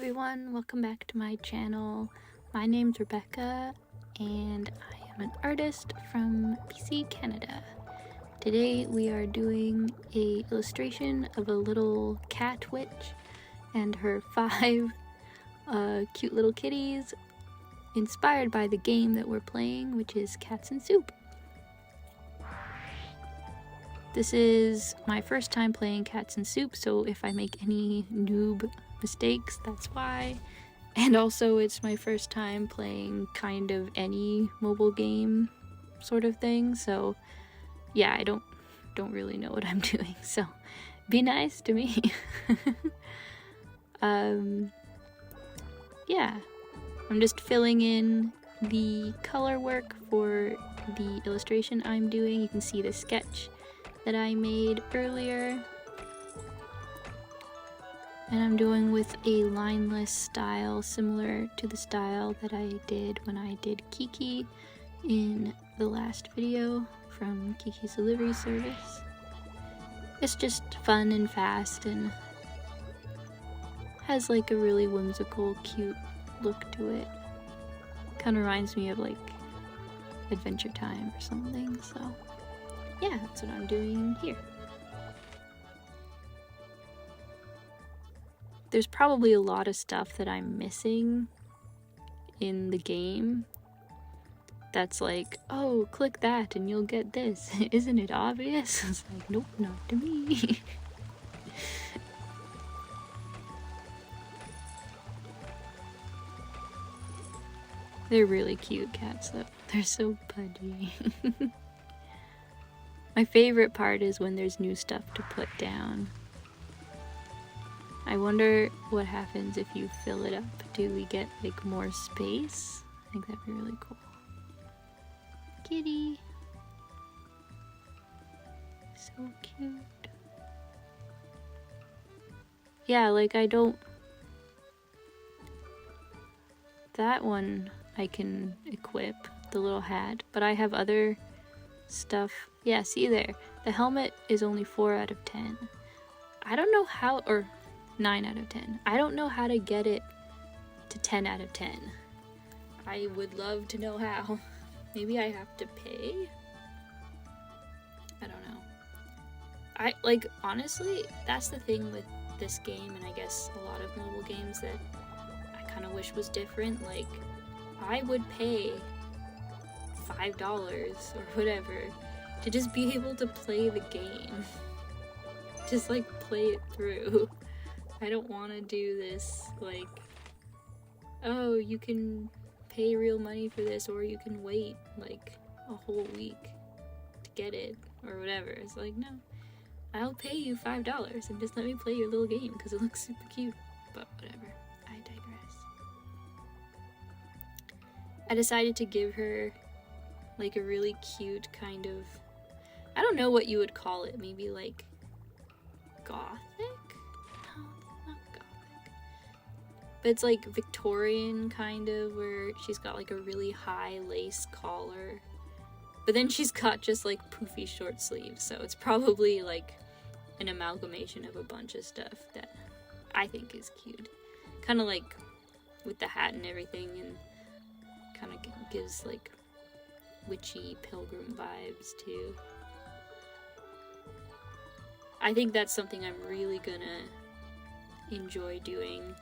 everyone, welcome back to my channel. My name's Rebecca and I am an artist from BC, Canada. Today we are doing a illustration of a little cat witch and her 5 cute little kitties, inspired by the game that we're playing, which is Cats and Soup. This is my first time playing Cats and Soup, so if I make any noob mistakes, that's why. And also it's my first time playing kind of any mobile game sort of thing, so yeah, I don't really know what I'm doing, so be nice to me. Yeah, I'm just filling in the color work for the illustration I'm doing. You can see the sketch that I made earlier, and I'm doing with a lineless style similar to the style that I did when I did Kiki in the last video from Kiki's delivery service. It's just fun and fast and has like a really whimsical, cute look to it. Kind of reminds me of like Adventure Time or something, so yeah, that's what I'm doing here. There's probably a lot of stuff that I'm missing in the game that's like, oh, click that and you'll get this. Isn't it obvious? It's like, nope, not to me. They're really cute cats though. They're so pudgy. My favorite part is when there's new stuff to put down. I wonder what happens if you fill it up. Do we get like more space? I think that'd be really cool. Kitty. So cute. Yeah, like I don't... That one I can equip, the little hat, but I have other stuff. Yeah, see there, the helmet is only 4 out of 10. I don't know how, or 9 out of 10. I don't know how to get it to 10 out of 10. I would love to know how. Maybe I have to pay? I don't know. Like, honestly, that's the thing with this game, and I guess a lot of mobile games that I kind of wish was different. Like, I would pay $5 or whatever to just be able to play the game. Just like play it through. I don't want to do this like, oh, you can pay real money for this, or you can wait like a whole week to get it or whatever. It's like, no, I'll pay you $5 and just let me play your little game because it looks super cute. But whatever, I digress. I decided to give her like a really cute kind of, I don't know what you would call it, maybe like gothic? No, it's not gothic. But it's like Victorian kind of, where she's got like a really high lace collar. But then she's got just like poofy short sleeves, so it's probably like an amalgamation of a bunch of stuff that I think is cute. Kind of like with the hat and everything, and kind of gives like witchy pilgrim vibes too. I think that's something I'm really gonna enjoy doing.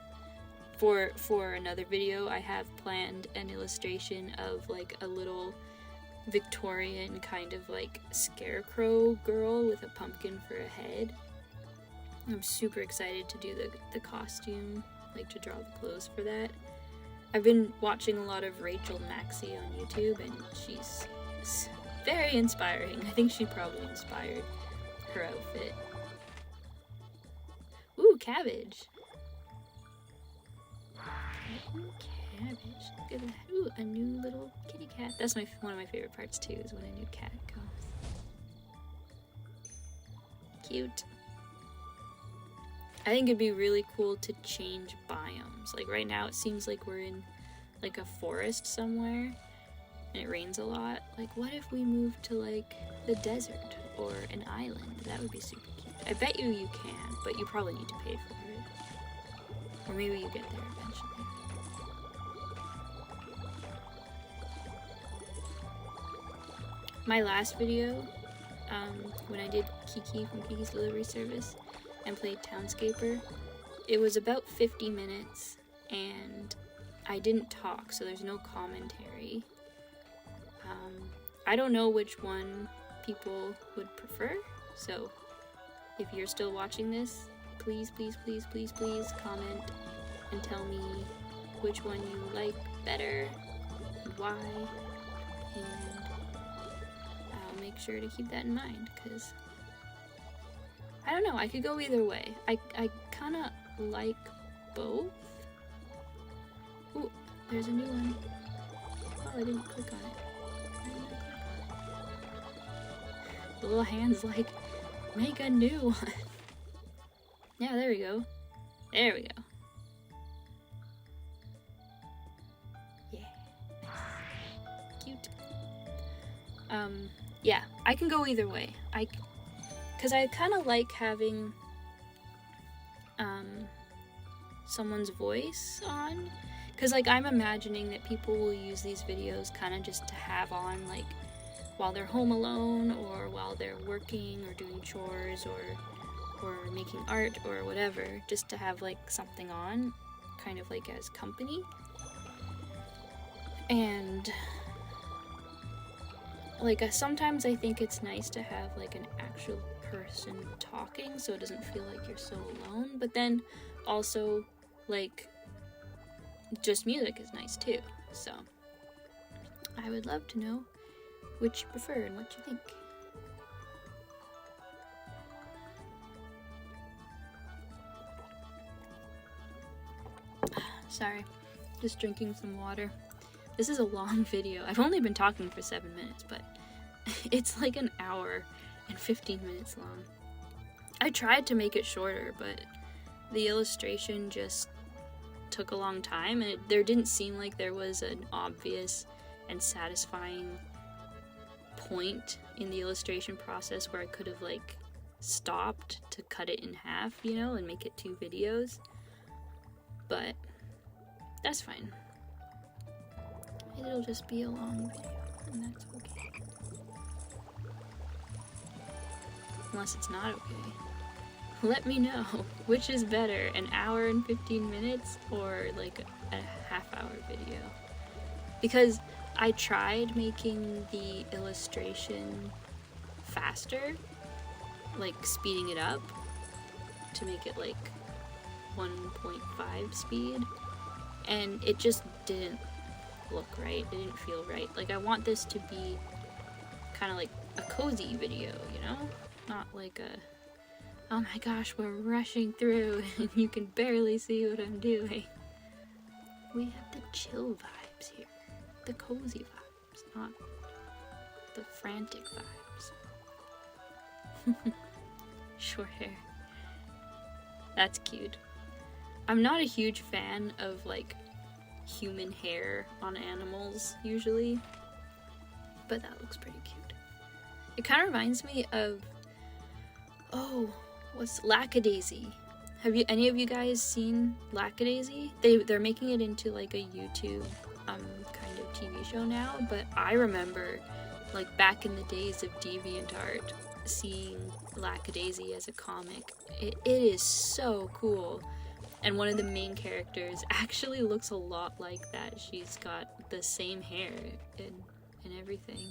For another video, I have planned an illustration of like a little Victorian kind of like scarecrow girl with a pumpkin for a head. I'm super excited to do the costume, like to draw the clothes for that. I've been watching a lot of Rachel Maxey on YouTube, and she's very inspiring. I think she probably inspired her outfit. Ooh, cabbage. Cabbage. Look at that. Ooh, a new little kitty cat. That's one of my favorite parts too, is when a new cat comes. Cute. I think it'd be really cool to change biomes. Like right now it seems like we're in like a forest somewhere and it rains a lot. Like what if we moved to like the desert or an island? That would be super cute. I bet you can, but you probably need to pay for it. Or maybe you get there eventually. My last video, when I did Kiki from Kiki's Delivery Service and played Townscaper, it was about 50 minutes and I didn't talk, so there's no commentary. I don't know which one people would prefer, so if you're still watching this, please comment and tell me which one you like better and why, and I'll make sure to keep that in mind, because I don't know, I could go either way. I kind of like both. Ooh, there's a new one. Oh, I didn't click on it. The little hand's like, make a new one. Yeah, there we go. There we go. Yeah. Cute. Yeah, I can go either way. Because I kind of like having someone's voice on. Because, like, I'm imagining that people will use these videos kind of just to have on, like, while they're home alone, or while they're working, or doing chores, or making art, or whatever, just to have, like, something on, kind of, like, as company. And, like, sometimes I think it's nice to have, like, an actual person talking, so it doesn't feel like you're so alone, but then, also, like, just music is nice too, so I would love to know which you prefer and what you think. Sorry, just drinking some water. This is a long video. I've only been talking for 7 minutes, but it's like an hour and 15 minutes long. I tried to make it shorter, but the illustration just took a long time, and there didn't seem like there was an obvious and satisfying point in the illustration process where I could have, like, stopped to cut it in half, you know, and make it 2 videos. But that's fine. It'll just be a long video, and that's okay. Unless it's not okay. Let me know which is better, an hour and 15 minutes or like a half-hour video. Because I tried making the illustration faster, like speeding it up to make it like 1.5 speed, and it just didn't look right. It didn't feel right. Like, I want this to be kind of like a cozy video, you know? Not like a, oh my gosh, we're rushing through and you can barely see what I'm doing. We have the chill vibes here. The cozy vibes, not the frantic vibes. Short hair. That's cute. I'm not a huge fan of, like, human hair on animals, usually. But that looks pretty cute. It kind of reminds me of, what's Lackadaisy? Have any of you guys seen Lackadaisy? They're making it into like a YouTube kind of TV show now, but I remember, like, back in the days of DeviantArt, seeing Lackadaisy as a comic. It is so cool. And one of the main characters actually looks a lot like that. She's got the same hair and everything.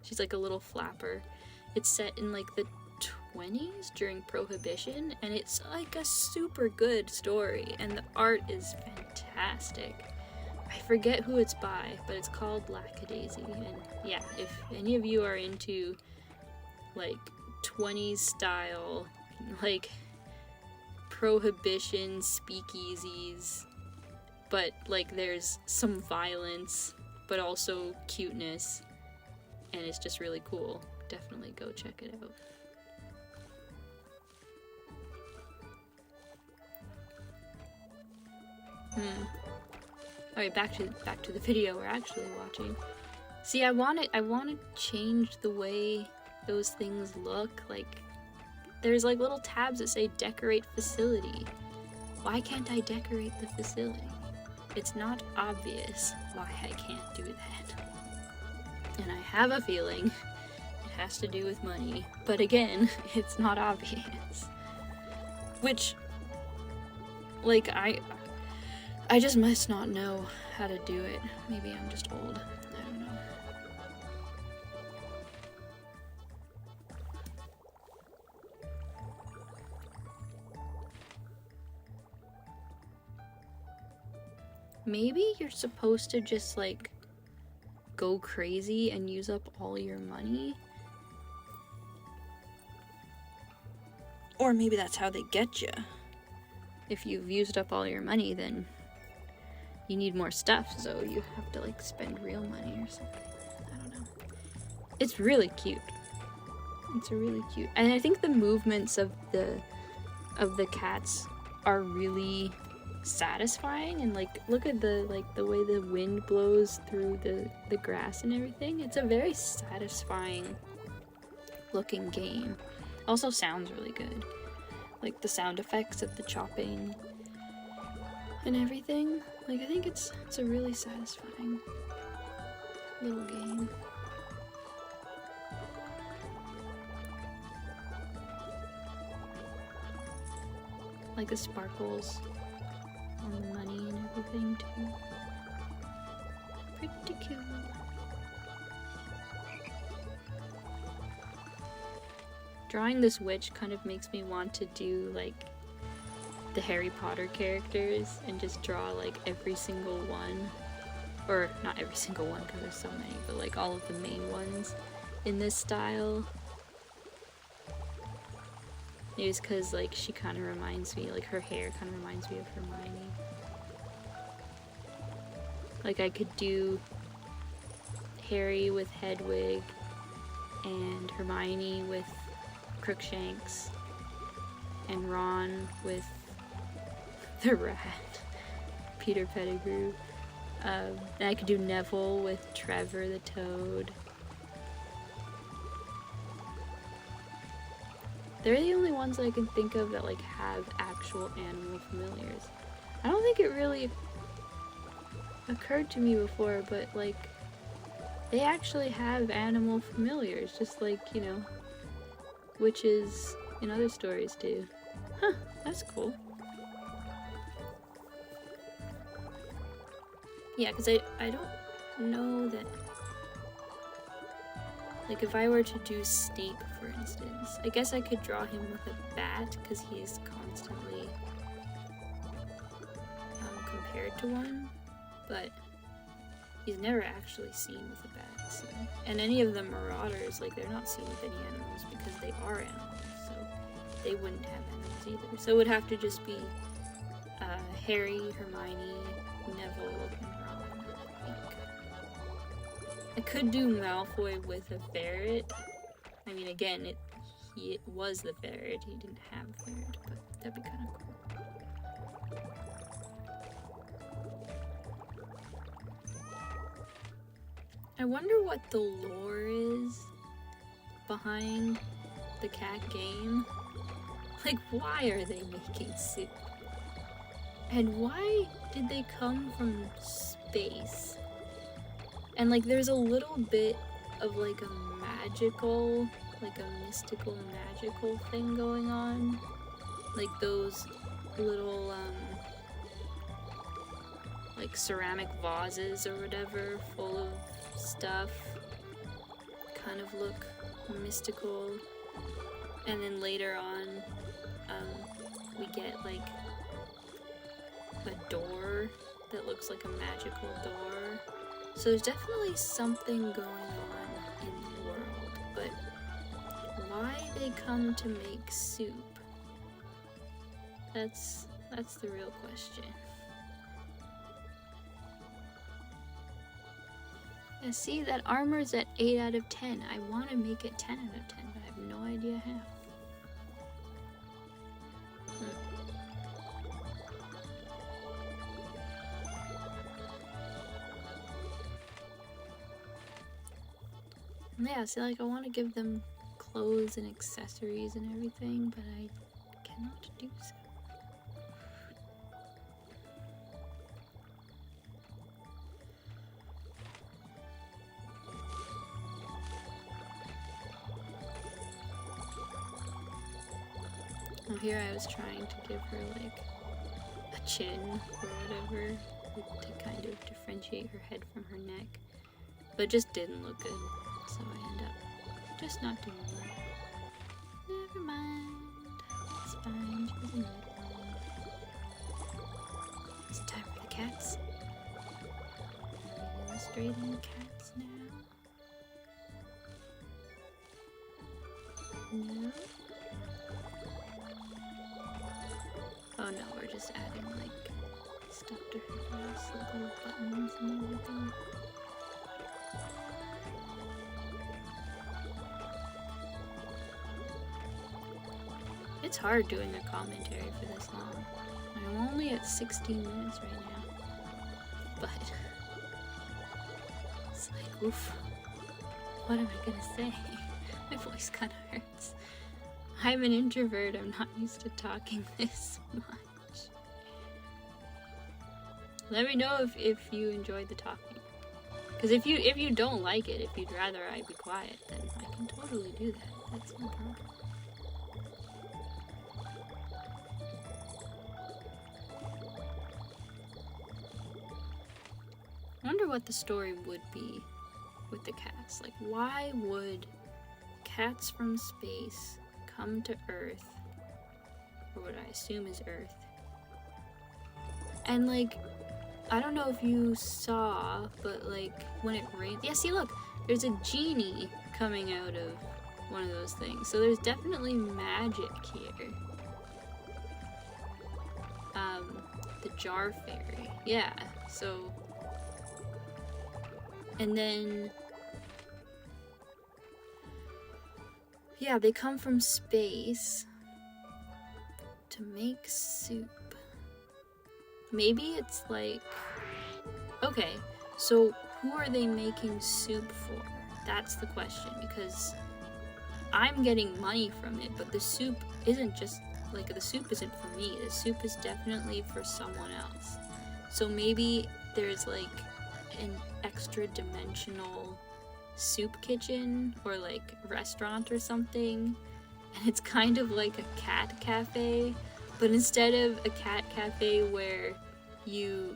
She's like a little flapper. It's set in like the 20s during Prohibition, and it's like a super good story, and the art is fantastic. I forget who it's by, but it's called Lackadaisy. And yeah, if any of you are into like 20s style, like Prohibition speakeasies, but like there's some violence but also cuteness, and it's just really cool, definitely go check it out. Alright, back to the video we're actually watching. See, I want to change the way those things look. Like, there's like little tabs that say decorate facility, Why can't I decorate the facility? It's not obvious why I can't do that. And I have a feeling it has to do with money. But again, it's not obvious. Which, like, I just must not know how to do it. Maybe I'm just old. I don't know. Maybe you're supposed to just, like, go crazy and use up all your money? Or maybe that's how they get you. If you've used up all your money, then you need more stuff, so you have to, like, spend real money or something. I don't know. It's really cute. It's really cute. And I think the movements of the cats are really satisfying, and like look at the way the wind blows through the grass and everything. It's a very satisfying looking game. Also sounds really good, like the sound effects of the chopping and everything. Like, I think it's a really satisfying little game. Like the sparkles on the money and everything too. Pretty cool. Drawing this witch kind of makes me want to do like the Harry Potter characters and just draw like every single one, or not every single one because there's so many, but like all of the main ones in this style. Maybe it's because like she kind of reminds me, like her hair kind of reminds me of Hermione. Like I could do Harry with Hedwig and Hermione with Crookshanks and Ron with the rat, Peter Pettigrew. And I could do Neville with Trevor the Toad. They're the only ones that I can think of that like have actual animal familiars. I don't think it really occurred to me before, but like they actually have animal familiars, just like, you know, witches in other stories do. Huh, that's cool. Yeah, because I don't know that, like if I were to do Snape, for instance, I guess I could draw him with a bat because he's constantly compared to one, but he's never actually seen with a bat. So. And any of the Marauders, like they're not seen with any animals because they are animals, so they wouldn't have animals either. So it would have to just be Harry, Hermione, Neville, and Ron, I think. I could do Malfoy with a ferret. I mean, again, it was the ferret. He didn't have a ferret, but that'd be kind of cool. I wonder what the lore is behind the cat game. Like, why are they making soup? And why did they come from space? And like there's a little bit of like a magical, like a mystical magical thing going on. Like those little like ceramic vases or whatever full of stuff kind of look mystical. And then later on we get like a door that looks like a magical door. So there's definitely something going on in the world, but why they come to make soup? That's the real question. And see, that armor's at 8 out of 10. I want to make it 10 out of 10, but I have no idea how. Yeah, see, like, I want to give them clothes and accessories and everything, but I cannot do so. So here I was trying to give her like a chin or whatever, like, to kind of differentiate her head from her neck, but it just didn't look good, so I end up just not doing that. Never mind, it's fine, she was a nerd one. Is it time for the cats? Are we illustrating the cats now? No? Oh no, we're just adding like stuff to her dress, like little buttons and everything. It's hard doing a commentary for this long. I'm only at 16 minutes right now. But it's like, oof. What am I gonna say? My voice kinda hurts. I'm an introvert, I'm not used to talking this much. Let me know if you enjoyed the talking. Because if you don't like it, if you'd rather I be quiet, then I can totally do that. That's no problem. I wonder what the story would be with the cats. Like, why would cats from space come to Earth, or what I assume is Earth, and like, I don't know if you saw, but like when it rains, yeah, see, look, there's a genie coming out of one of those things, so there's definitely magic here. The jar fairy, yeah, so, and then yeah, they come from space to make soup. Maybe it's like, okay, so who are they making soup for? That's the question, because I'm getting money from it, but the soup isn't just, like, the soup isn't for me. The soup is definitely for someone else. So maybe there's like an extra dimensional soup kitchen or like restaurant or something, and it's kind of like a cat cafe, but instead of a cat cafe where you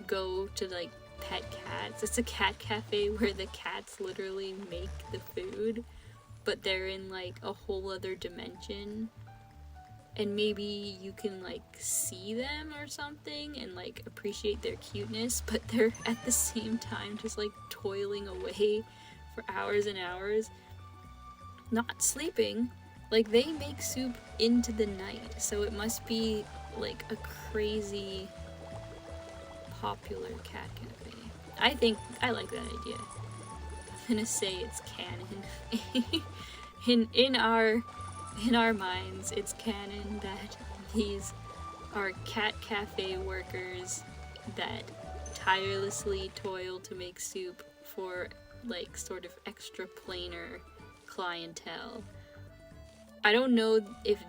go to like pet cats, it's a cat cafe where the cats literally make the food, but they're in like a whole other dimension, and maybe you can like see them or something and like appreciate their cuteness, but they're at the same time just like toiling away for hours and hours, not sleeping. Like, they make soup into the night, so it must be like a crazy popular cat cafe. I like that idea. I'm gonna say it's canon. in our minds, it's canon that these are cat cafe workers that tirelessly toil to make soup for like sort of extra plainer clientele. I don't know if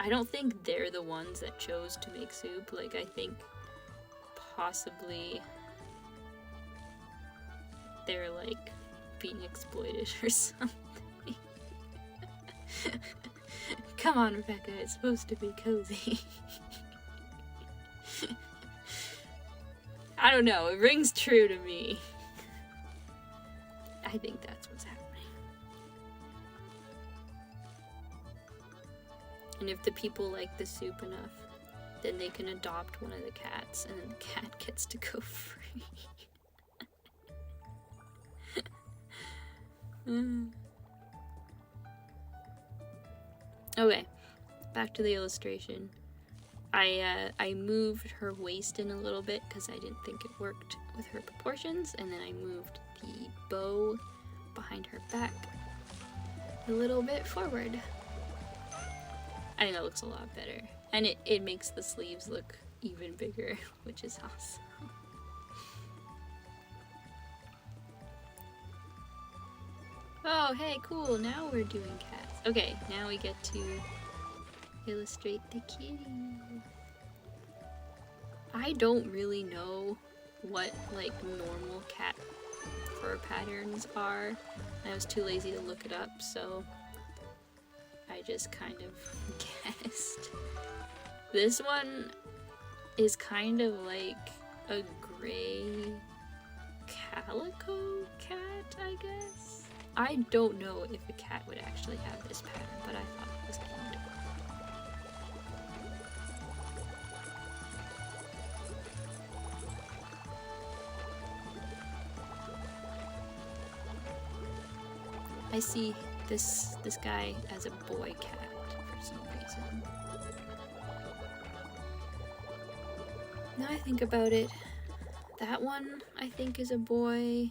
I don't think they're the ones that chose to make soup. Like, I think possibly they're like being exploited or something. Come on, Rebecca, it's supposed to be cozy. I don't know, it rings true to me. I think that's what's happening. And if the people like the soup enough, then they can adopt one of the cats, and then the cat gets to go free. Okay, back to the illustration. I moved her waist in a little bit because I didn't think it worked with her proportions, and then I moved the bow behind her back a little bit forward. I think that looks a lot better, and it makes the sleeves look even bigger, which is awesome. Oh, hey, cool, now we're doing cats. Okay, now we get to illustrate the kitty. I don't really know what like normal cat fur patterns are. I was too lazy to look it up, so I I just kind of guessed. This one is kind of like a gray calico cat, I guess. I don't know if a cat would actually have this pattern, but I thought it was cute. I see this guy as a boy cat for some reason. Now I think about it, that one I think is a boy.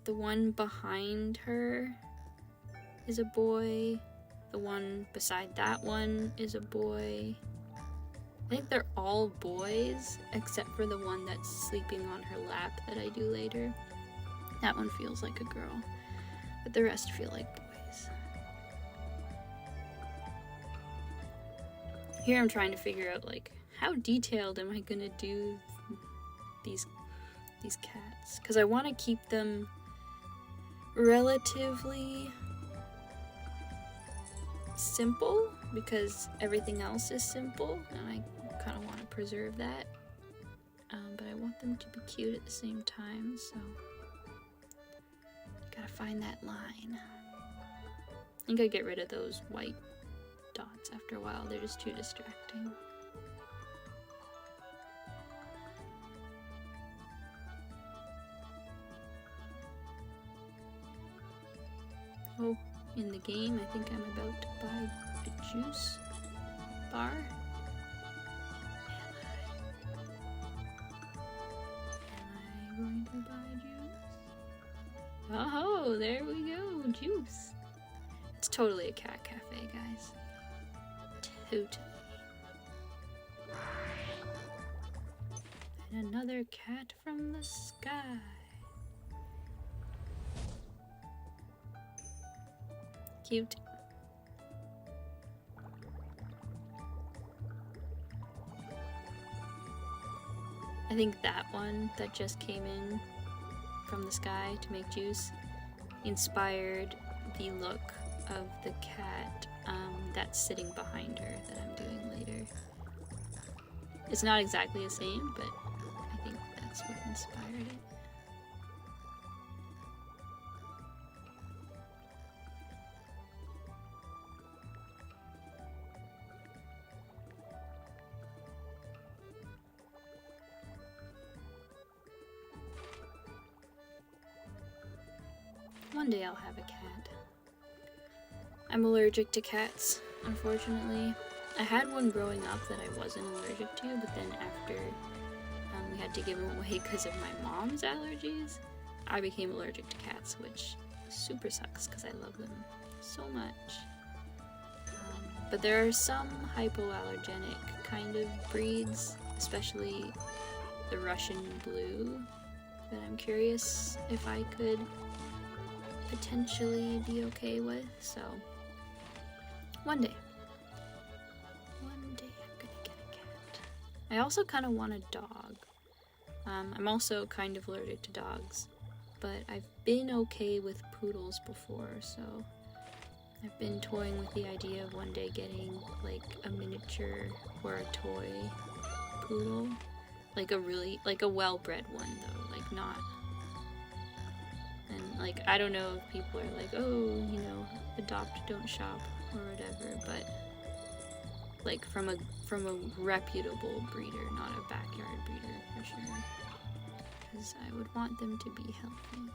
The one behind her is a boy. The one beside that one is a boy. I think they're all boys except for the one that's sleeping on her lap that I do later. That one feels like a girl, but the rest feel like boys. Here I'm trying to figure out, like, how detailed am I gonna do these cats? Because I want to keep them relatively simple, because everything else is simple, and I kind of want to preserve that. But I want them to be cute at the same time, so gotta find that line. I think I get rid of those white dots after a while. They're just too distracting. Oh, in the game, I think I'm about to buy a juice bar. Am I going to buy juice? Oh, there we go, juice. It's totally a cat cafe, guys. Totally. And another cat from the sky. Cute. I think that one that just came in from the sky to make juice inspired the look of the cat that's sitting behind her that I'm doing later. It's not exactly the same, but I think that's what inspired it. One day I'll have a cat. I'm allergic to cats, unfortunately. I had one growing up that I wasn't allergic to, but then after we had to give him away because of my mom's allergies, I became allergic to cats, which super sucks because I love them so much. But there are some hypoallergenic kind of breeds, especially the Russian blue, that I'm curious if I could potentially be okay with, so one day I'm gonna get a cat. I also kind of want a dog. I'm also kind of allergic to dogs, but I've been okay with poodles before, so I've been toying with the idea of one day getting like a miniature or a toy poodle, like a well-bred one though, like not. And like, I don't know if people are like, oh, you know, adopt, don't shop, or whatever, but like from a reputable breeder, not a backyard breeder for sure, because I would want them to be healthy.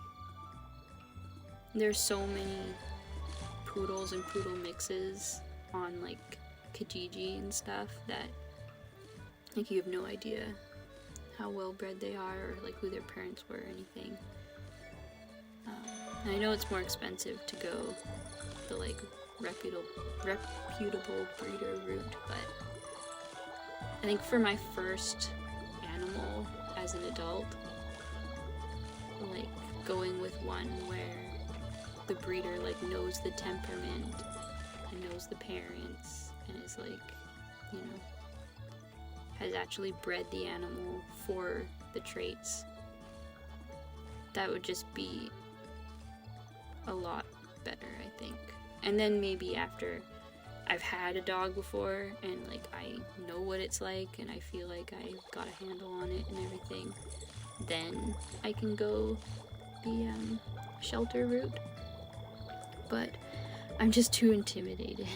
There's so many poodles and poodle mixes on like Kijiji and stuff that like you have no idea how well bred they are, or like who their parents were or anything. And I know it's more expensive to go the like reputable breeder route, but I think for my first animal as an adult, like going with one where the breeder like knows the temperament and knows the parents and is like, you know, has actually bred the animal for the traits, that would just be a lot better, I think. And then maybe after I've had a dog before, and like I know what it's like, and I feel like I've got a handle on it and everything, then I can go the shelter route. But I'm just too intimidated.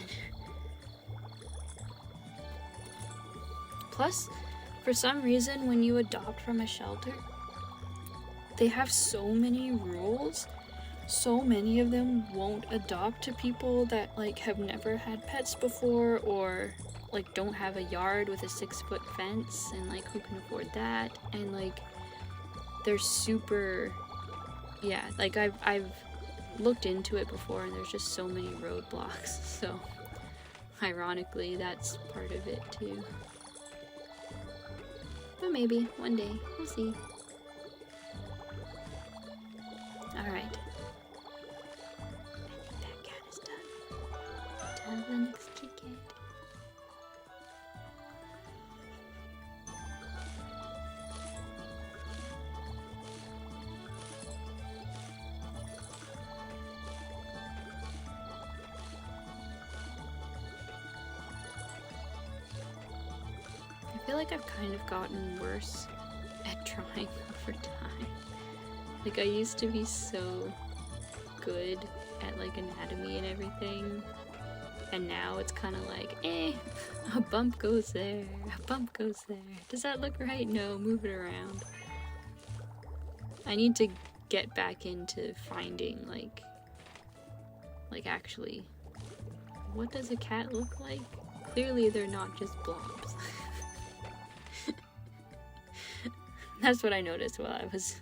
Plus, for some reason, when you adopt from a shelter, they have so many rules. So many of them won't adopt to people that like have never had pets before, or like don't have a yard with a 6-foot fence, and like who can afford that? And like they're super, yeah, like I've looked into it before, and there's just so many roadblocks. So ironically, that's part of it too. But maybe one day, we'll see. Alright. I think that cat is done. Time for the next kitty cat. I feel like I've kind of gotten worse at drawing over time. Like, I used to be so good at like anatomy and everything, and now it's kind of like, a bump goes there, a bump goes there. Does that look right? No, move it around. I need to get back into finding like actually, what does a cat look like? Clearly they're not just blobs. That's what I noticed while I was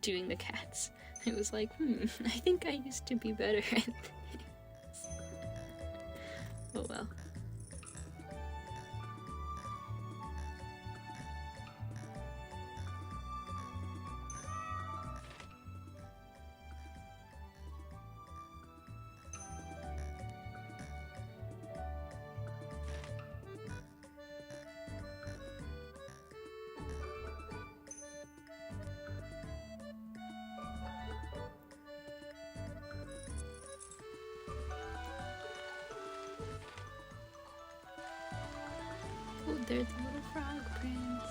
doing the cats. It was like, I think I used to be better at this. Oh well. Oh, there's a little frog prince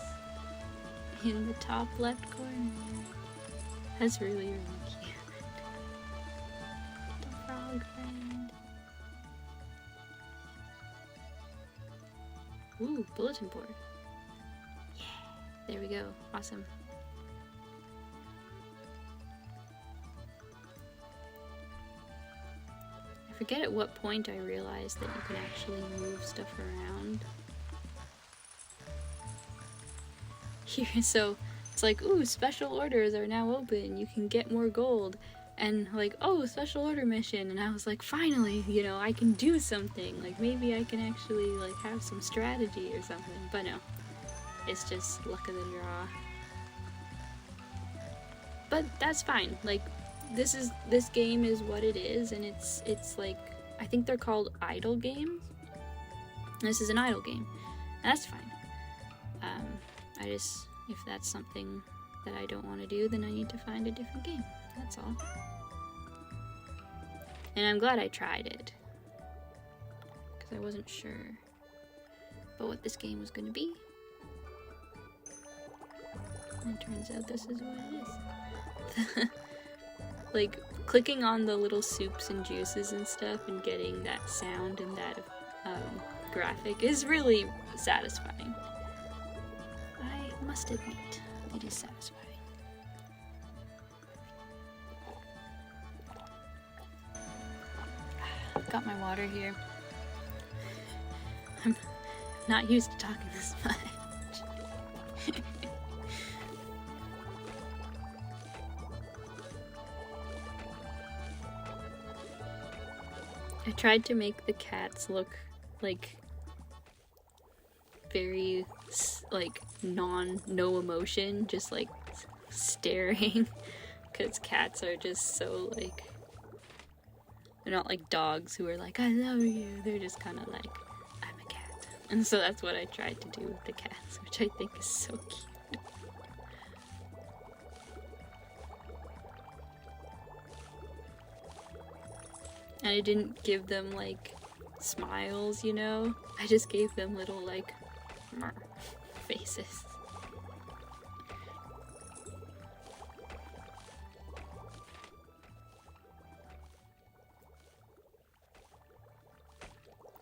in the top left corner. That's really, really cute. Little frog friend. Ooh, bulletin board. Yeah, there we go. Awesome. I forget at what point I realized that you can actually move stuff around. Here, so it's like, ooh, special orders are now open, you can get more gold, and like, oh, special order mission, and I was like, finally, you know, I can do something, like maybe I can actually like have some strategy or something. But no, it's just luck of the draw. But that's fine. Like, this game is what it is, and it's like, I think they're called idle games. This is an idle game, and that's fine. If that's something that I don't want to do, then I need to find a different game. That's all. And I'm glad I tried it, because I wasn't sure about what this game was going to be. And it turns out this is what it is. Like, clicking on the little soups and juices and stuff and getting that sound and that graphic is really satisfying. I must admit, it is satisfying. Got my water here. I'm not used to talking this much. I tried to make the cats look like very like no emotion, just like staring, because cats are just so like, they're not like dogs who are like, I love you. They're just kind of like, I'm a cat. And so that's what I tried to do with the cats, which I think is so cute. And I didn't give them like smiles, you know? I just gave them little, like, faces.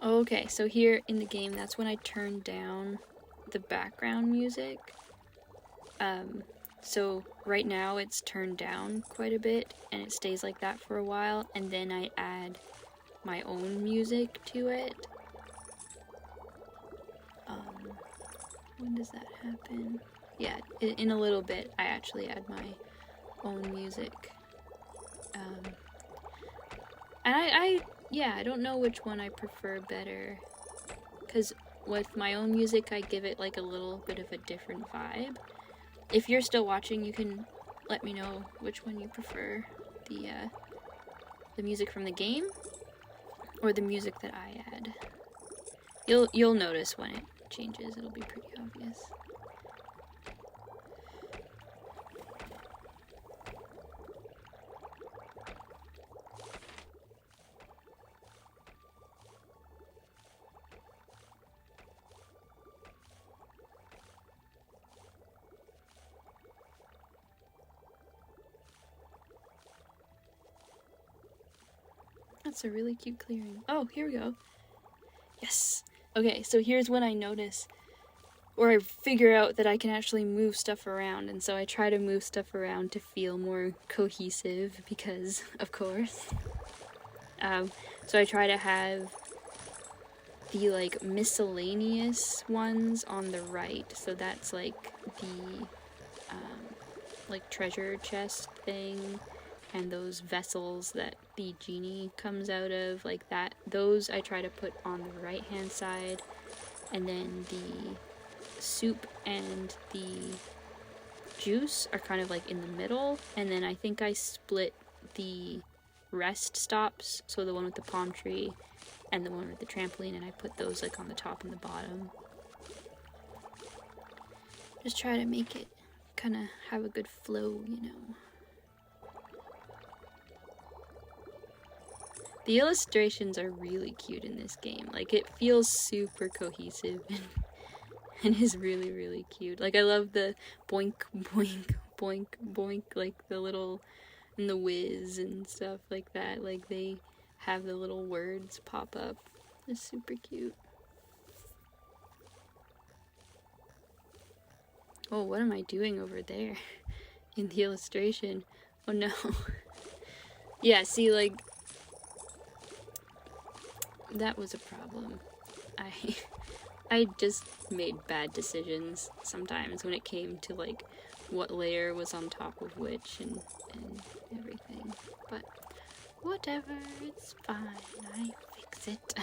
Okay, so here in the game, that's when I turned down the background music. So right now it's turned down quite a bit, and it stays like that for a while, and then I add my own music to it. When does that happen? Yeah, in a little bit, I actually add my own music. And I don't know which one I prefer better, because with my own music, I give it like a little bit of a different vibe. If you're still watching, you can let me know which one you prefer, the music from the game or the music that I add. You'll notice when it changes. It'll be pretty obvious. That's a really cute clearing. Oh, here we go. Yes. Okay, so here's when I notice, or I figure out that I can actually move stuff around, and so I try to move stuff around to feel more cohesive, because, of course. So I try to have the, like, miscellaneous ones on the right, so that's, like, the, like, treasure chest thing, and those vessels that the genie comes out of, like that. Those I try to put on the right hand side, and then the soup and the juice are kind of like in the middle, and then I think I split the rest stops, so the one with the palm tree and the one with the trampoline, and I put those like on the top and the bottom. Just try to make it kind of have a good flow, you know. The illustrations are really cute in this game. Like, it feels super cohesive and is really, really cute. Like, I love the boink, boink, boink, boink, like the little, and the whiz and stuff like that. Like, they have the little words pop up. It's super cute. Oh, what am I doing over there in the illustration? Oh no. Yeah, see, like, that was a problem. I just made bad decisions sometimes when it came to, like, what layer was on top of which and everything. But whatever, it's fine. I fix it.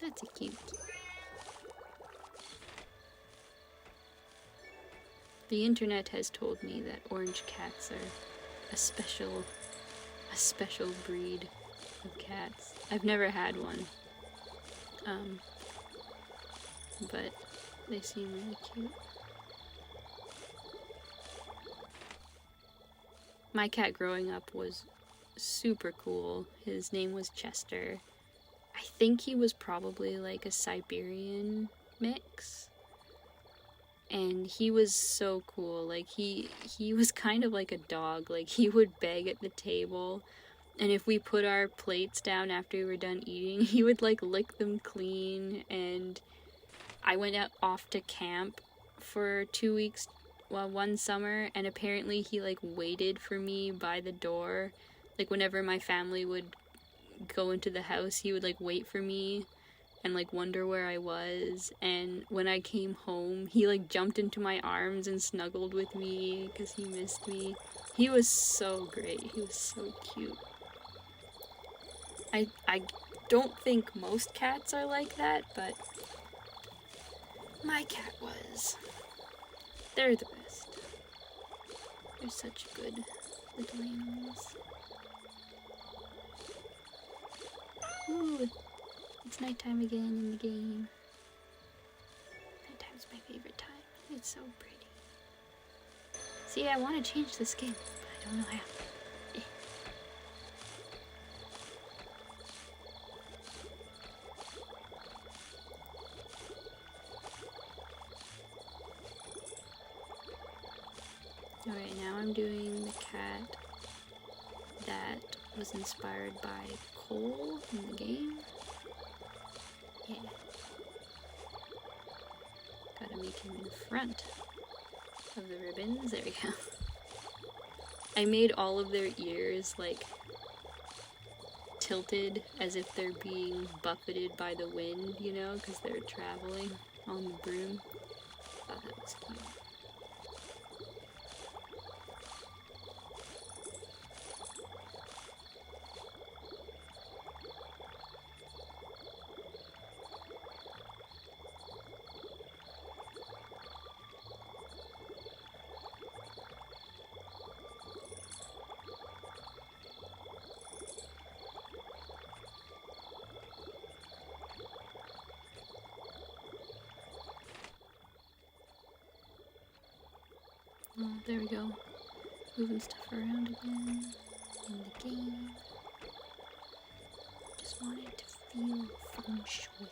That's a cute. The internet has told me that orange cats are a special breed of cats. I've never had one, but they seem really cute. My cat growing up was super cool. His name was Chester. I think he was probably like a Siberian mix. And he was so cool. Like, he was kind of like a dog. Like, he would beg at the table, and if we put our plates down after we were done eating, he would, like, lick them clean. And I went off to camp for 2 weeks, well, one summer, and apparently he, like, waited for me by the door. Like, whenever my family would go into the house, he would, like, wait for me and, like, wonder where I was. And when I came home, he, like, jumped into my arms and snuggled with me because he missed me. He was so great. He was so cute. I don't think most cats are like that, but my cat was. They're the best. They're such good little animals. Ooh. It's nighttime again in the game. Nighttime's my favorite time. It's so pretty. See, I want to change the skin, but I don't know how. Alright, now I'm doing the cat that was inspired by Cole in the game. Yeah. Gotta make him in the front of the ribbons. There we go. I made all of their ears like tilted as if they're being buffeted by the wind, you know, because they're traveling on the broom. Thought that was cute. Oh, there we go. Moving stuff around again in the game. Just want it to feel feng shui.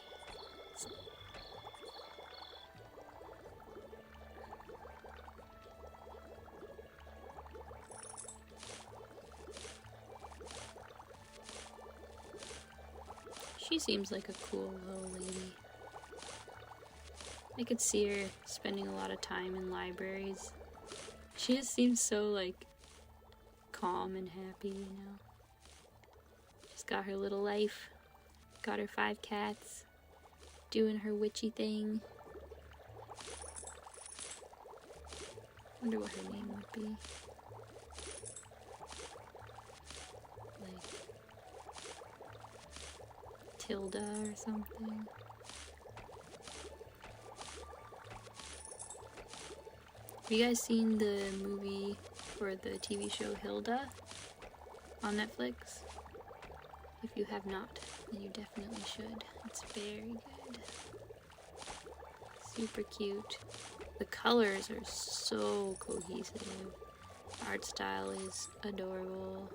She seems like a cool little lady. I could see her spending a lot of time in libraries. She just seems so, like, calm and happy, you know? She's got her little life, got her 5 cats, doing her witchy thing. Wonder what her name would be. Like, Tilda or something. Have you guys seen the movie or the TV show Hilda on Netflix? If you have not, then you definitely should. It's very good. Super cute. The colors are so cohesive. Art style is adorable.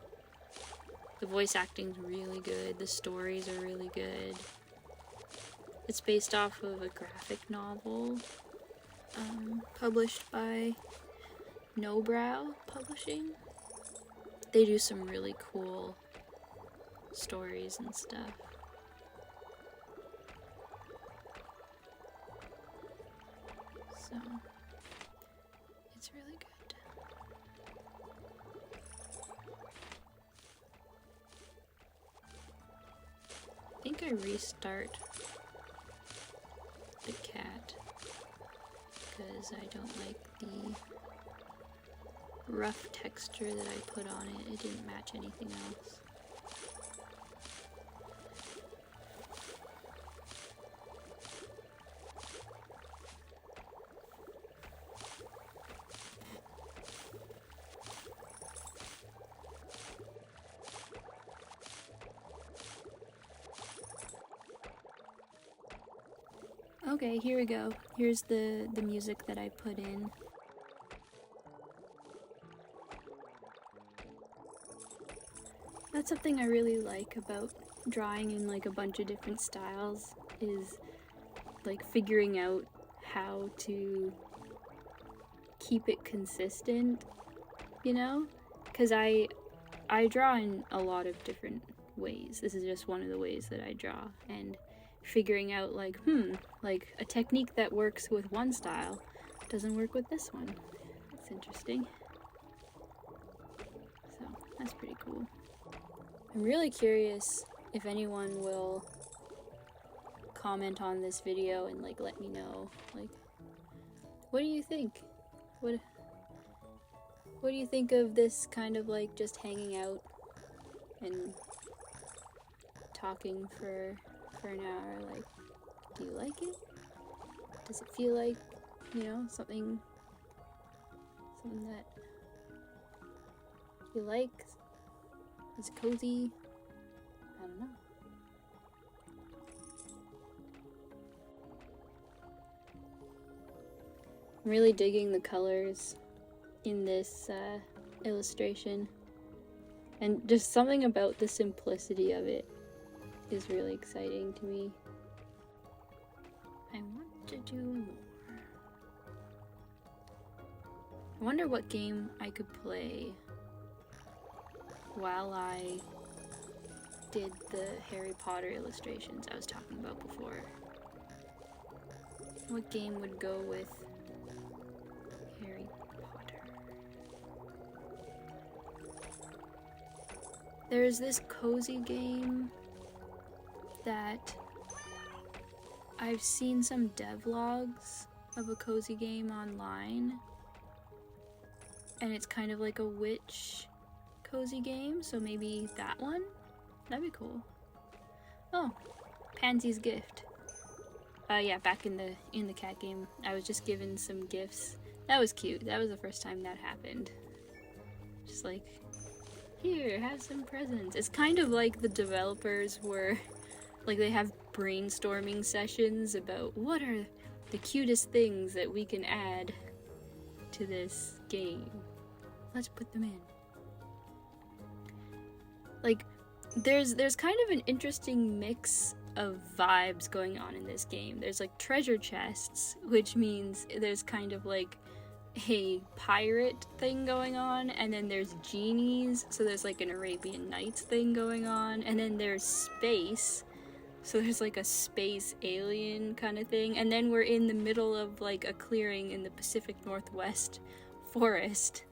The voice acting's really good. The stories are really good. It's based off of a graphic novel. Published by Nobrow Publishing. They do some really cool stories and stuff. So, it's really good. I think I restart the cat because I don't like the rough texture that I put on it. It didn't match anything else. Okay, here we go. Here's the music that I put in. That's something I really like about drawing in like a bunch of different styles, is like figuring out how to keep it consistent, you know? Because I draw in a lot of different ways. This is just one of the ways that I draw, and figuring out like a technique that works with one style doesn't work with this one. That's interesting. So that's pretty cool. I'm really curious if anyone will comment on this video and like let me know, like, what do you think? What do you think of this kind of like just hanging out and talking for an hour? Like, do you like it? Does it feel like, you know, something that you like? Is it cozy? I don't know. I'm really digging the colors in this illustration. And just something about the simplicity of it is really exciting to me. I want to do more. I wonder what game I could play while I did the Harry Potter illustrations I was talking about before. What game would go with Harry Potter? There's this cozy game that I've seen some devlogs of a cozy game online, and it's kind of like a witch cozy game, so maybe that one? That'd be cool. Oh, Pansy's gift. Yeah, back in the cat game, I was just given some gifts. That was cute. That was the first time that happened. Just like, here, have some presents. It's kind of like the developers were, like, they have brainstorming sessions about what are the cutest things that we can add to this game. Let's put them in. Like, there's kind of an interesting mix of vibes going on in this game. There's like treasure chests, which means there's kind of like a pirate thing going on, and then there's genies, so there's like an Arabian Nights thing going on, and then there's space, so there's like a space alien kind of thing, and then we're in the middle of like a clearing in the Pacific Northwest forest.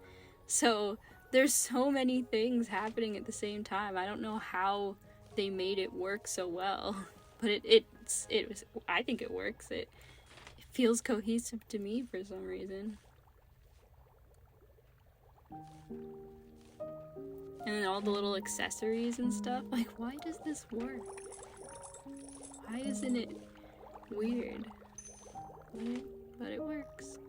So there's so many things happening at the same time. I don't know how they made it work so well, but it was, I think it works. It feels cohesive to me for some reason. And then all the little accessories and stuff. Like, why does this work? Why isn't it weird? But it works.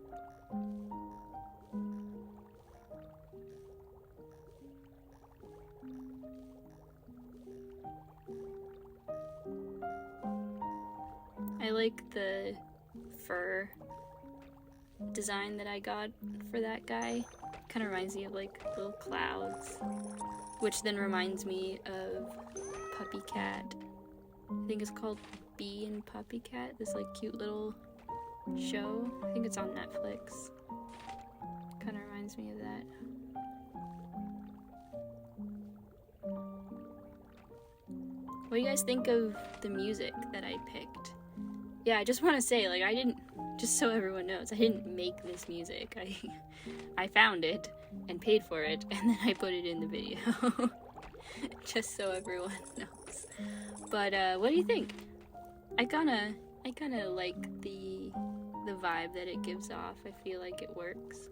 I like the fur design that I got for that guy. Kind of reminds me of like little clouds, which then reminds me of Puppy Cat. I think it's called Bee and Puppy Cat, this like cute little show. I think it's on Netflix. Kind of reminds me of that. What do you guys think of the music that I picked? Yeah, I just want to say, like, I didn't, just so everyone knows, I didn't make this music. I found it and paid for it, and then I put it in the video. Just so everyone knows. But what do you think? I kind of like the vibe that it gives off. I feel like it works.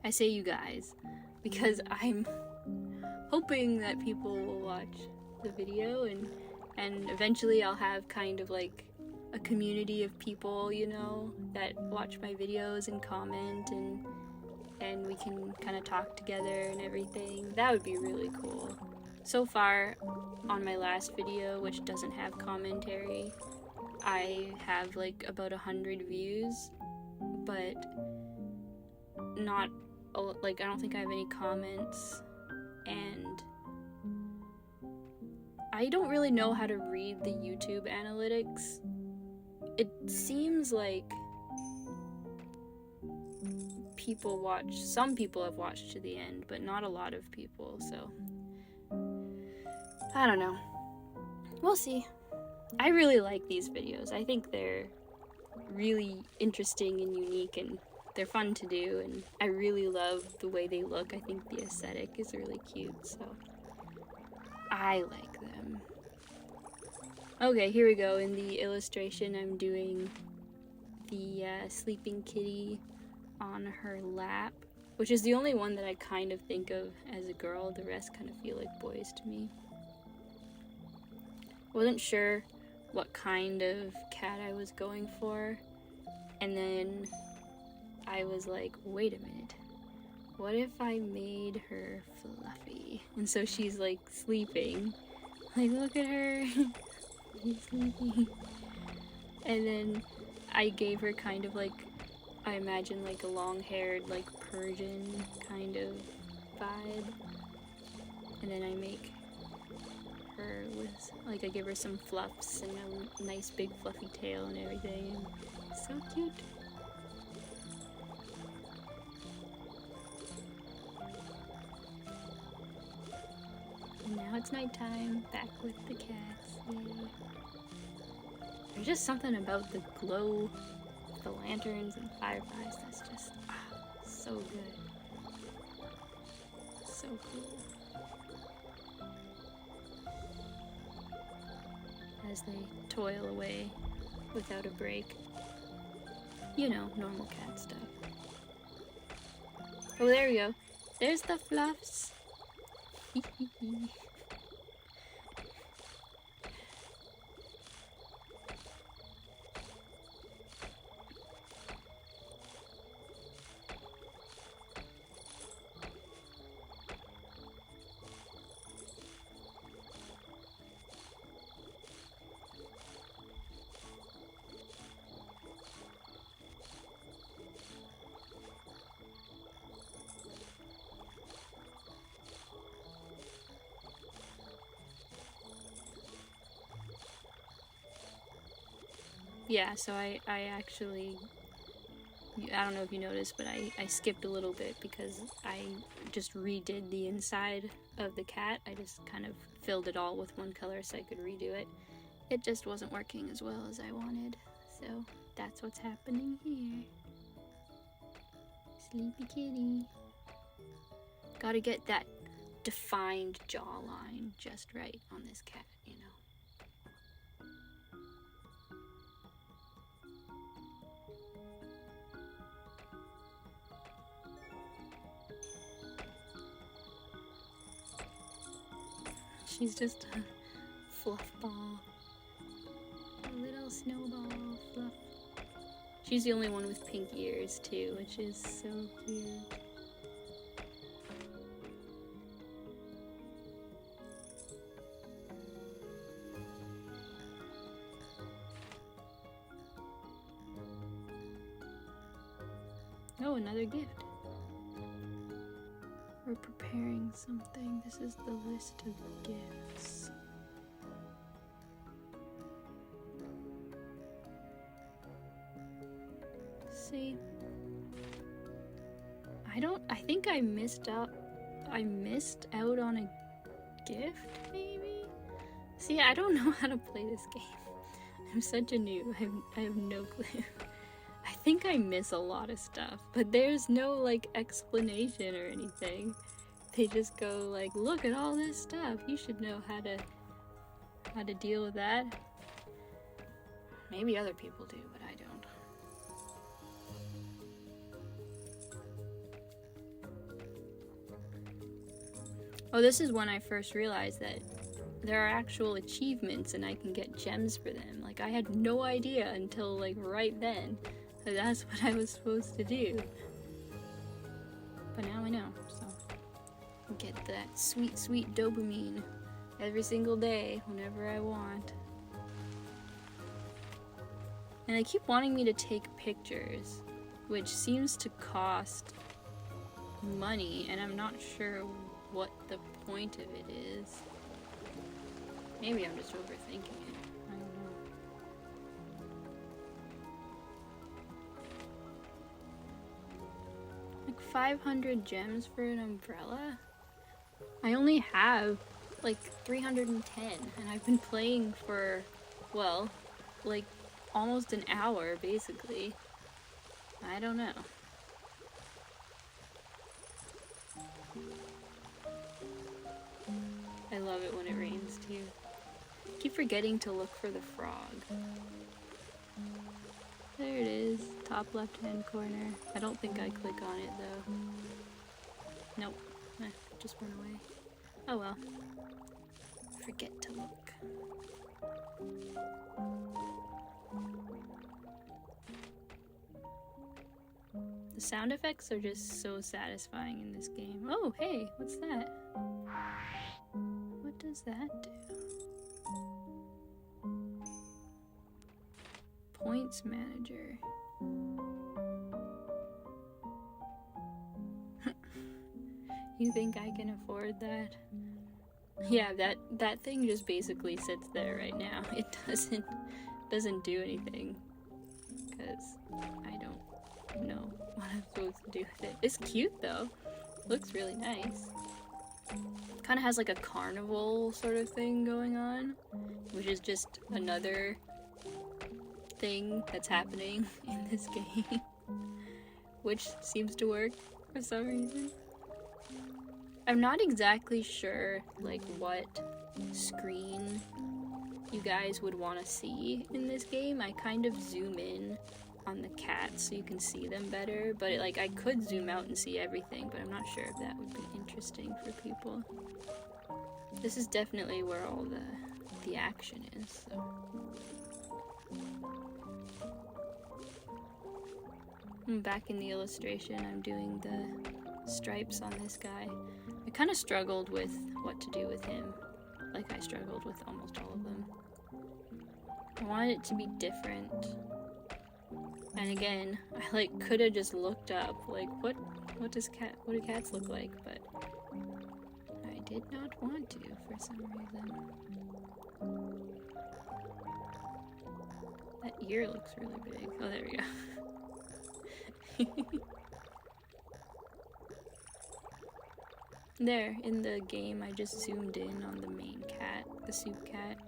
I say you guys because I'm hoping that people will watch the video, and eventually I'll have kind of like a community of people, you know, that watch my videos and comment, and we can kind of talk together and everything. That would be really cool. So far, on my last video, which doesn't have commentary, I have like about 100 views, but not, like, I don't think I have any comments, and I don't really know how to read the YouTube analytics. It seems like some people have watched to the end, but not a lot of people, so I don't know. We'll see. I really like these videos. I think they're really interesting and unique, and they're fun to do, and I really love the way they look. I think the aesthetic is really cute, so I like them. Okay, here we go. In the illustration, I'm doing the sleeping kitty on her lap, which is the only one that I kind of think of as a girl. The rest kind of feel like boys to me. Wasn't sure what kind of cat I was going for, and then I was like, wait a minute, what if I made her fluffy? And so she's like sleeping, like, look at her. She's sleeping. And then I gave her kind of like I imagine like a long-haired, like Persian kind of vibe. And then I make her with, like, I give her some fluffs and a nice big fluffy tail and everything. And it's so cute. And now it's nighttime, back with the cats. Yay. There's just something about the glow of the lanterns and fireflies that's just so good. So cool. As they toil away without a break. You know, normal cat stuff. Oh, there we go. There's the fluffs. Yeah, so I actually, I don't know if you noticed, but I skipped a little bit because I just redid the inside of the cat. I just kind of filled it all with one color so I could redo it. It just wasn't working as well as I wanted, so that's what's happening here. Sleepy kitty. Gotta get that defined jawline just right on this cat, you know. She's just a fluff ball. A little snowball fluff. She's the only one with pink ears too, which is so cute. Oh, another gift. We're preparing something. This is the list of gifts. See, I think I missed out on a gift, maybe? See, I don't know how to play this game. I'm such a noob. I have no clue. I think I miss a lot of stuff, but there's no like explanation or anything. They just go like, look at all this stuff. You should know how to deal with that. Maybe other people do, but I don't. Oh, this is when I first realized that there are actual achievements and I can get gems for them. Like, I had no idea until like right then that that's what I was supposed to do. But now I know, so I'll get that sweet, sweet dopamine every single day whenever I want. And they keep wanting me to take pictures, which seems to cost money, and I'm not sure what the point of it is. Maybe I'm just overthinking it. I don't know. Like 500 gems for an umbrella? I only have like 310, and I've been playing for, well, like almost an hour basically. I don't know. I love it when it rains too. I keep forgetting to look for the frog. There it is, top left hand corner. I don't think I click on it though. Nope, just went away. Oh well. Forget to look. The sound effects are just so satisfying in this game. Oh, hey, what's that? What does that do? Points manager. You think I can afford that? Yeah, that thing just basically sits there right now. It doesn't do anything because I don't know what I'm supposed to do with it. It's cute though. Looks really nice. Kind of has like a carnival sort of thing going on, which is just another thing that's happening in this game, which seems to work for some reason. I'm not exactly sure like what screen you guys would want to see in this game. I kind of zoom in on the cats so you can see them better, but like I could zoom out and see everything, but I'm not sure if that would be interesting for people. This is definitely where all the action is, so. Back in the illustration, I'm doing the stripes on this guy. I kind of struggled with what to do with him, like I struggled with almost all of them. I wanted it to be different. And again, I like could have just looked up like what do cats look like, but I did not want to for some reason. That ear looks really big. Oh, there we go. There, in the game, I just zoomed in on the main cat, the soup cat,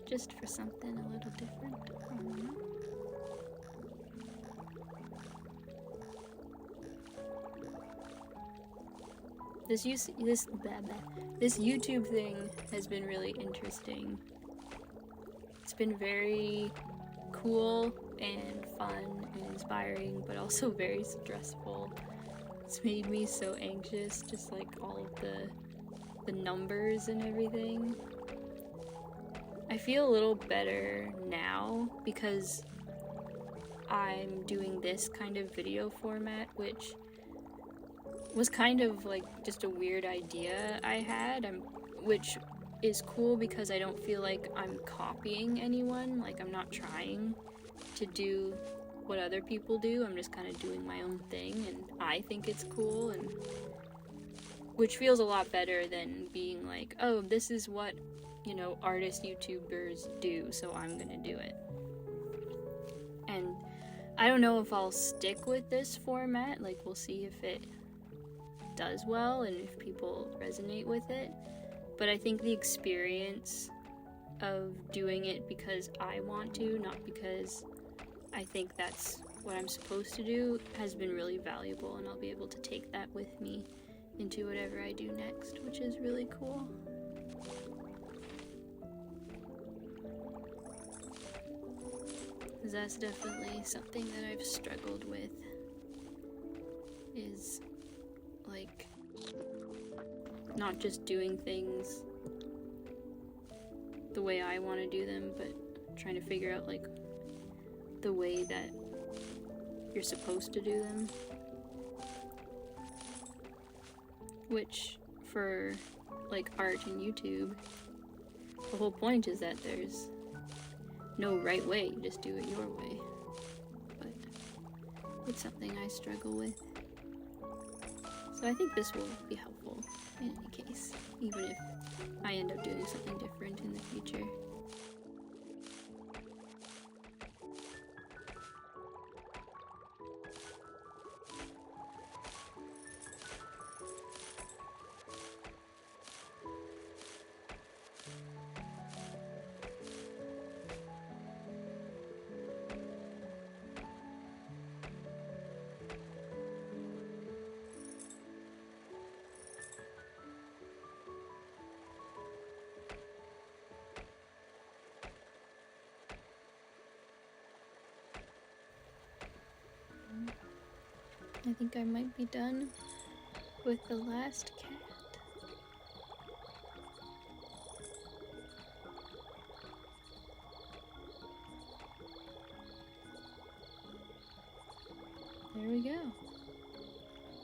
just for something a little different. This YouTube thing has been really interesting. It's been very cool and fun and inspiring, but also very stressful. It's made me so anxious, just like all of the numbers and everything. I feel a little better now because I'm doing this kind of video format, which was kind of like just a weird idea I had, which is cool because I don't feel like I'm copying anyone, like I'm not trying to do what other people do. I'm just kind of doing my own thing, and I think it's cool, and which feels a lot better than being like, oh, this is what, you know, artist YouTubers do, so I'm gonna do it. And I don't know if I'll stick with this format, like we'll see if it does well and if people resonate with it, but I think the experience of doing it because I want to, not because I think that's what I'm supposed to do, has been really valuable, and I'll be able to take that with me into whatever I do next, which is really cool. Because that's definitely something that I've struggled with, is like not just doing things the way I want to do them, but trying to figure out like the way that you're supposed to do them, which for like art and YouTube, the whole point is that there's no right way, you just do it your way. But it's something I struggle with, so I think this will be helpful in any case, even if I end up doing something different in the future. I think I might be done with the last cat. There we go.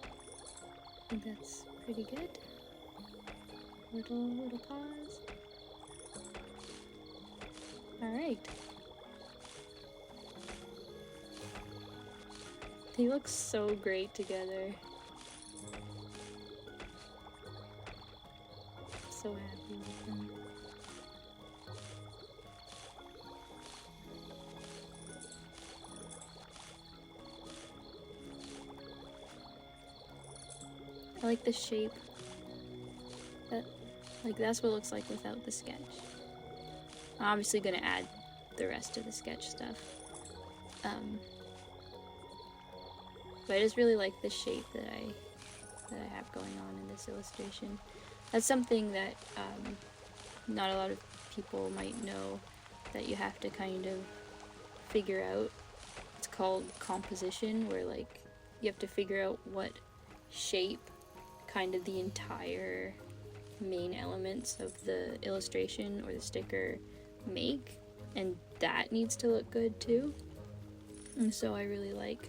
I think that's pretty good. Little pause. Alright. They look so great together. so happy with them. I like the shape. That's what it looks like without the sketch. I'm obviously gonna add the rest of the sketch stuff. But I just really like the shape that I have going on in this illustration. That's something that not a lot of people might know, that you have to kind of figure out. It's called composition, where like you have to figure out what shape kind of the entire main elements of the illustration or the sticker make, and that needs to look good too. And so I really like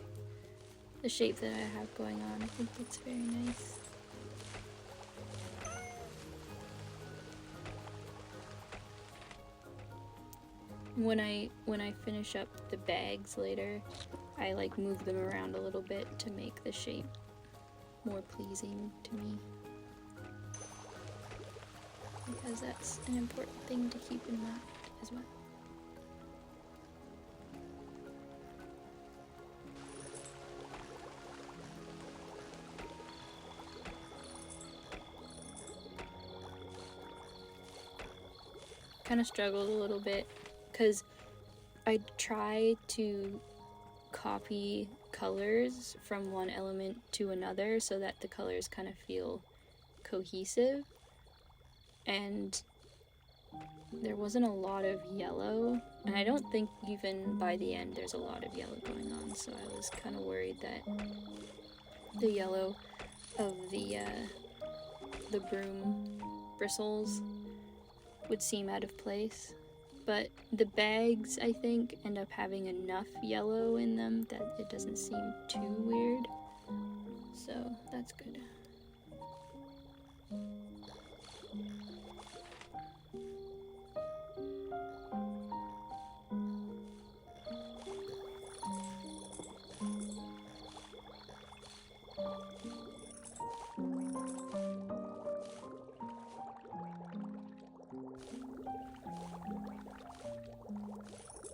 the shape that I have going on. I think it's very nice. When I finish up the bags later, I like move them around a little bit to make the shape more pleasing to me, because that's an important thing to keep in mind as well. Kind of struggled a little bit because I try to copy colors from one element to another so that the colors kind of feel cohesive, and there wasn't a lot of yellow, and I don't think even by the end there's a lot of yellow going on, so I was kind of worried that the yellow of the broom bristles would seem out of place. But the bags, I think, end up having enough yellow in them that it doesn't seem too weird. So that's good.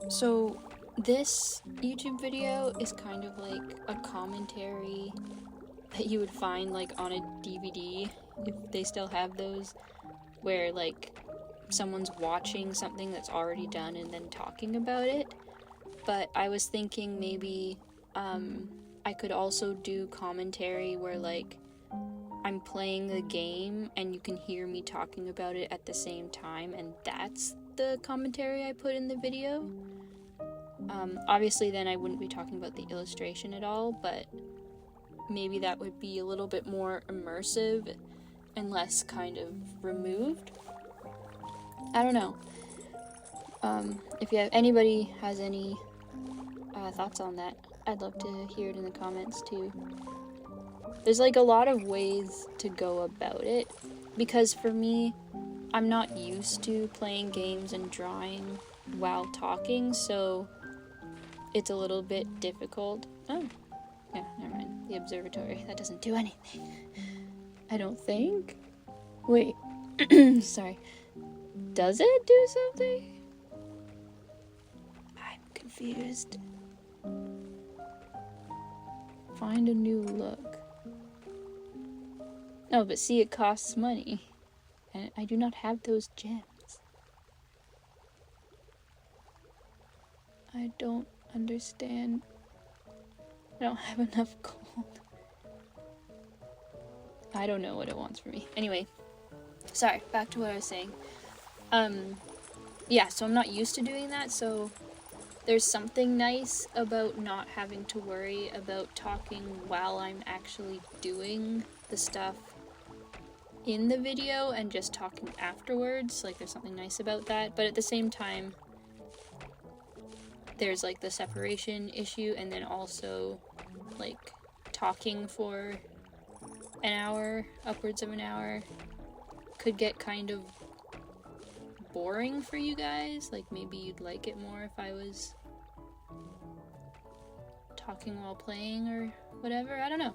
So this YouTube video is kind of like a commentary that you would find like on a DVD, if they still have those, where like someone's watching something that's already done and then talking about it. But I was thinking maybe I could also do commentary where like I'm playing the game and you can hear me talking about it at the same time, and that's the commentary I put in the video. Obviously then I wouldn't be talking about the illustration at all, but maybe that would be a little bit more immersive and less kind of removed. I don't know. If anybody has any thoughts on that, I'd love to hear it in the comments too. There's like a lot of ways to go about it, because for me, I'm not used to playing games and drawing while talking, so it's a little bit difficult. Oh, yeah, never mind. The observatory, that doesn't do anything. I don't think. Wait, sorry. Does it do something? I'm confused. Find a new look. No, but see, it costs money, and I do not have those gems. I don't understand. I don't have enough gold. I don't know what it wants from me. Anyway, sorry, back to what I was saying. Yeah, so I'm not used to doing that, so there's something nice about not having to worry about talking while I'm actually doing the stuff in the video and just talking afterwards. Like, there's something nice about that, but at the same time, there's like the separation issue, and then also like talking for an hour, upwards of an hour, could get kind of boring for you guys. Like, maybe you'd like it more if I was talking while playing or whatever. I don't know.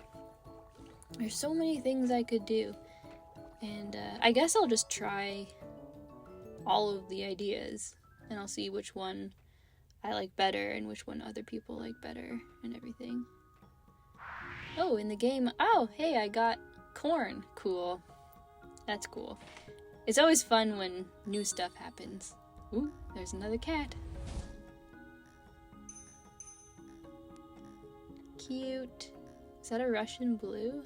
There's so many things I could do. And I guess I'll just try all of the ideas, and I'll see which one I like better and which one other people like better and everything. Oh, in the game, oh, hey, I got corn. Cool. That's cool. It's always fun when new stuff happens. Ooh, there's another cat. Cute. Is that a Russian blue?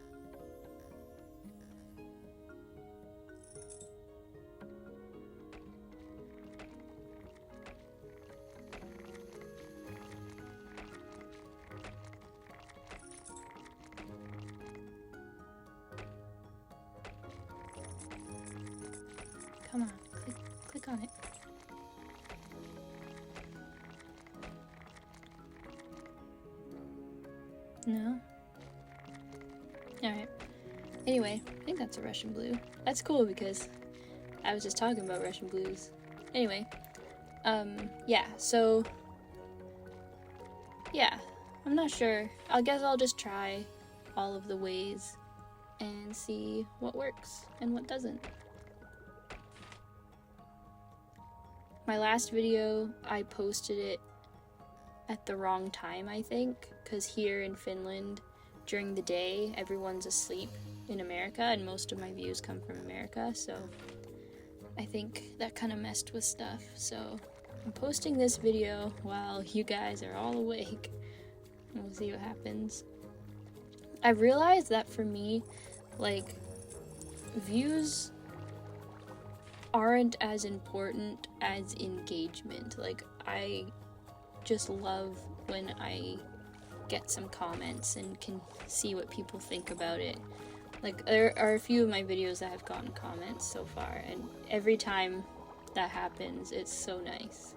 Come on, click on it. No? Alright. Anyway, I think that's a Russian blue. That's cool because I was just talking about Russian blues. Anyway, yeah, so, yeah, I'm not sure. I guess I'll just try all of the ways and see what works and what doesn't. My last video, I posted it at the wrong time, I think, because here in Finland, during the day, everyone's asleep in America, and most of my views come from America, so I think that kind of messed with stuff. So I'm posting this video while you guys are all awake, and we'll see what happens. I realized that for me, like, views aren't as important as engagement. Like, I just love when I get some comments and can see what people think about it. Like, there are a few of my videos that have gotten comments so far, and every time that happens, it's so nice.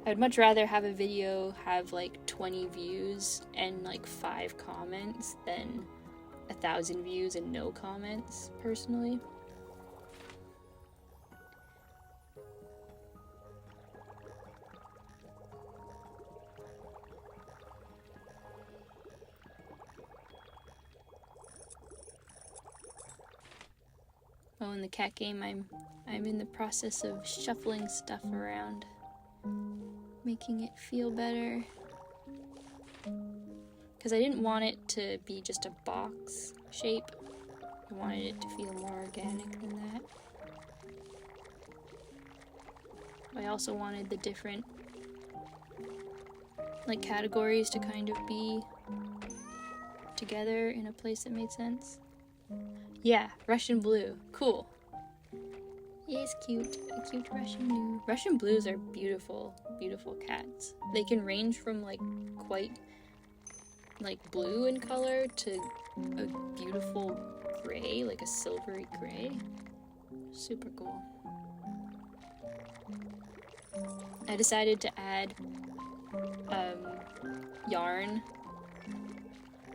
I'd much rather have a video have like 20 views and like 5 comments than 1,000 views and no comments, personally. Oh, in the cat game, I'm in the process of shuffling stuff around, making it feel better. Because I didn't want it to be just a box shape. I wanted it to feel more organic than that. I also wanted the different, like, categories to kind of be together in a place that made sense. Yeah, Russian blue. Cool. Yeah, it's cute. A cute Russian blue. Russian blues are beautiful, beautiful cats. They can range from, like, quite, like, blue in color to a beautiful gray, like a silvery gray. Super cool. I decided to add yarn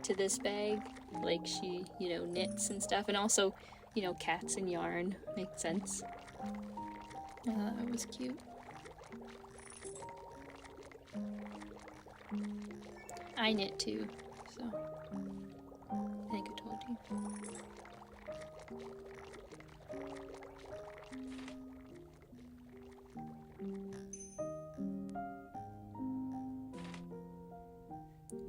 to this bag. Like, she, you know, knits and stuff, and also, you know, cats and yarn makes sense. I thought that was cute. I knit too, so I think I told you.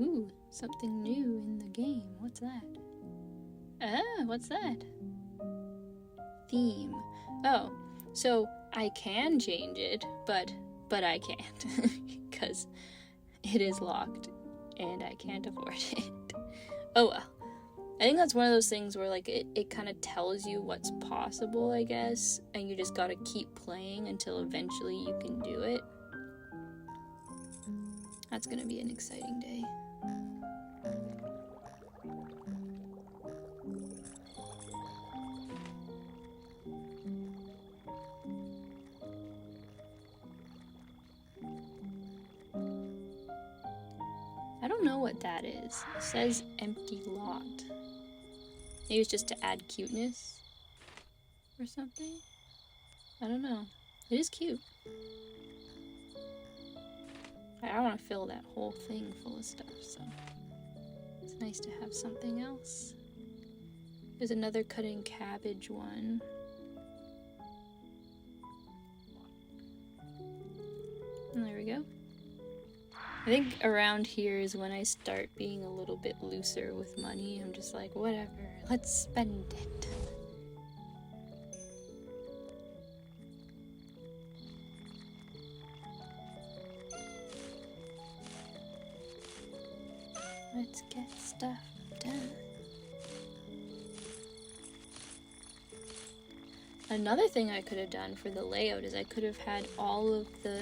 Ooh, something new in the game. What's that? Ah, what's that? Theme. Oh, so I can change it, but I can't because it is locked and I can't afford it. Oh well. I think that's one of those things where, like, it kind of tells you what's possible, I guess, and you just gotta keep playing until eventually you can do it. That's gonna be an exciting day. I don't know what that is. It says empty lot. Maybe it's just to add cuteness or something? I don't know. It is cute. I don't want to fill that whole thing full of stuff, so it's nice to have something else. There's another cutting cabbage one. And there we go. I think around here is when I start being a little bit looser with money. I'm just like, whatever, let's spend it. Let's get stuff done. Another thing I could have done for the layout is I could have had all of the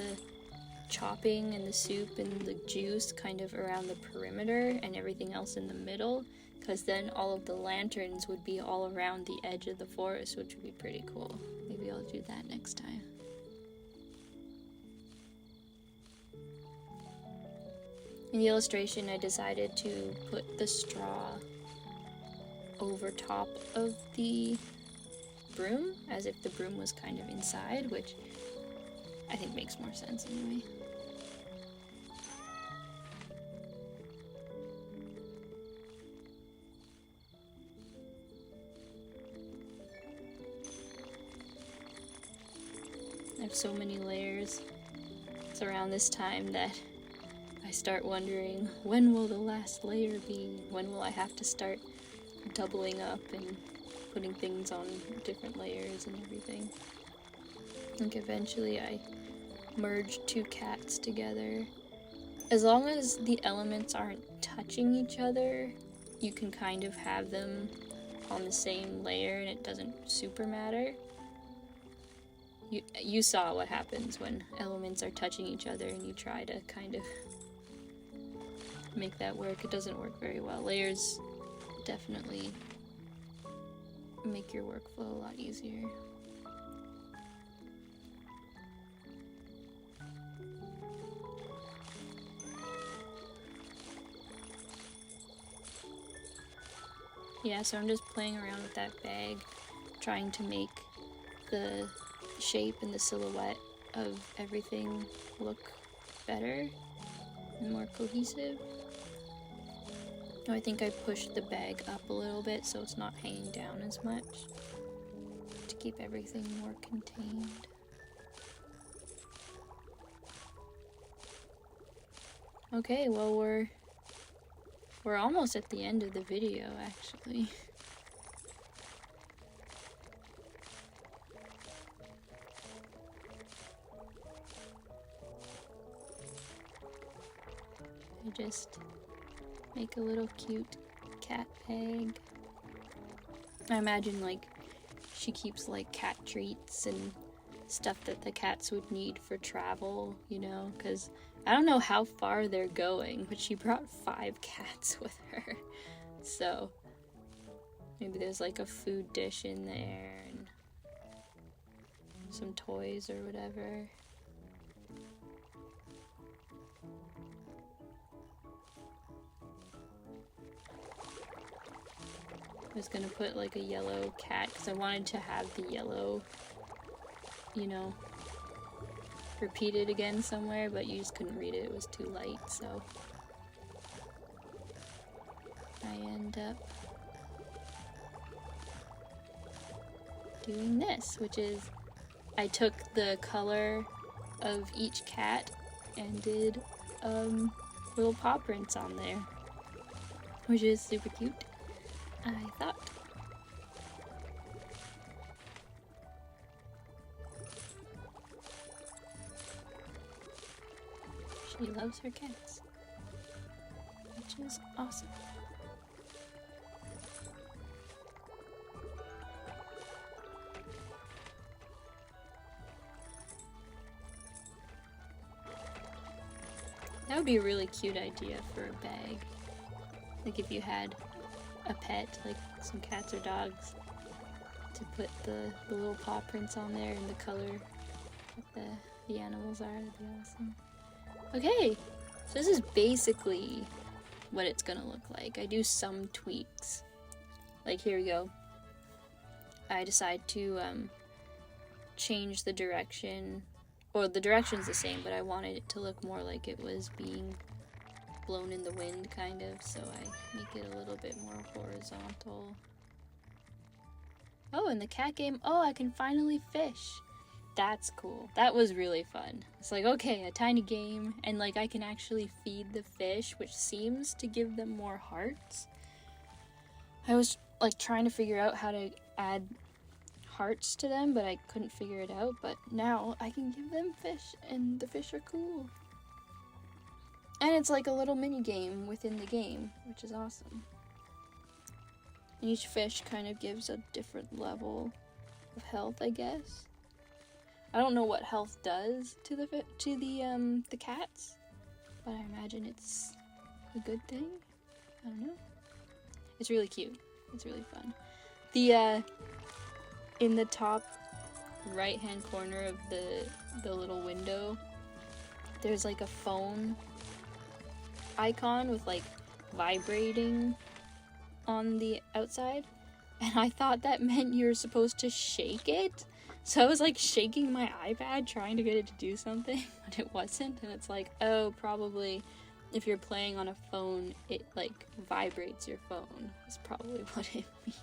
chopping and the soup and the juice kind of around the perimeter and everything else in the middle, because then all of the lanterns would be all around the edge of the forest, which would be pretty cool. Maybe I'll do that next time. In the illustration, I decided to put the straw over top of the broom, as if the broom was kind of inside, which I think makes more sense anyway. I have so many layers. It's around this time that I start wondering, when will the last layer be? When will I have to start doubling up and putting things on different layers and everything? I think eventually I merge two cats together. As long as the elements aren't touching each other, you can kind of have them on the same layer and it doesn't super matter. You saw what happens when elements are touching each other and you try to kind of make that work. It doesn't work very well. Layers definitely make your workflow a lot easier. Yeah, so I'm just playing around with that bag, trying to make the shape and the silhouette of everything look better and more cohesive. I think I pushed the bag up a little bit so it's not hanging down as much to keep everything more contained. Okay, well we're almost at the end of the video actually. I just make a little cute cat bag. I imagine like she keeps like cat treats and stuff that the cats would need for travel, you know, because I don't know how far they're going, but she brought 5 cats with her. So maybe there's like a food dish in there and some toys or whatever. I was gonna put like a yellow cat because I wanted to have the yellow, you know, repeated again somewhere, but you just couldn't read it. It was too light, so I end up doing this, which is I took the color of each cat and did little paw prints on there, which is super cute, I thought. She loves her cats, which is awesome. That would be a really cute idea for a bag. Like if you had a pet, like some cats or dogs, to put the little paw prints on there and the color that the animals are. That'd be awesome. Okay, so this is basically what it's gonna look like. I do some tweaks. Like here we go. I decide to change the direction. Well, the direction's the same, but I wanted it to look more like it was being blown in the wind, kind of, so I make it a little bit more horizontal. in the cat game, oh, I can finally fish. That's cool. That was really fun. It's like, okay, a tiny game, and like I can actually feed the fish, which seems to give them more hearts. I was like trying to figure out how to add hearts to them, but I couldn't figure it out. But now I can give them fish, and the fish are cool. And it's like a little mini game within the game, which is awesome. And each fish kind of gives a different level of health, I guess. I don't know what health does to the cats, but I imagine it's a good thing. I don't know. It's really cute. It's really fun. The in the top right-hand corner of the little window, there's like a phone icon with like vibrating on the outside, and I thought that meant you were supposed to shake it. So I was like shaking my iPad trying to get it to do something, but it wasn't. And it's like, oh, probably if you're playing on a phone, it like vibrates your phone. That's probably what it means.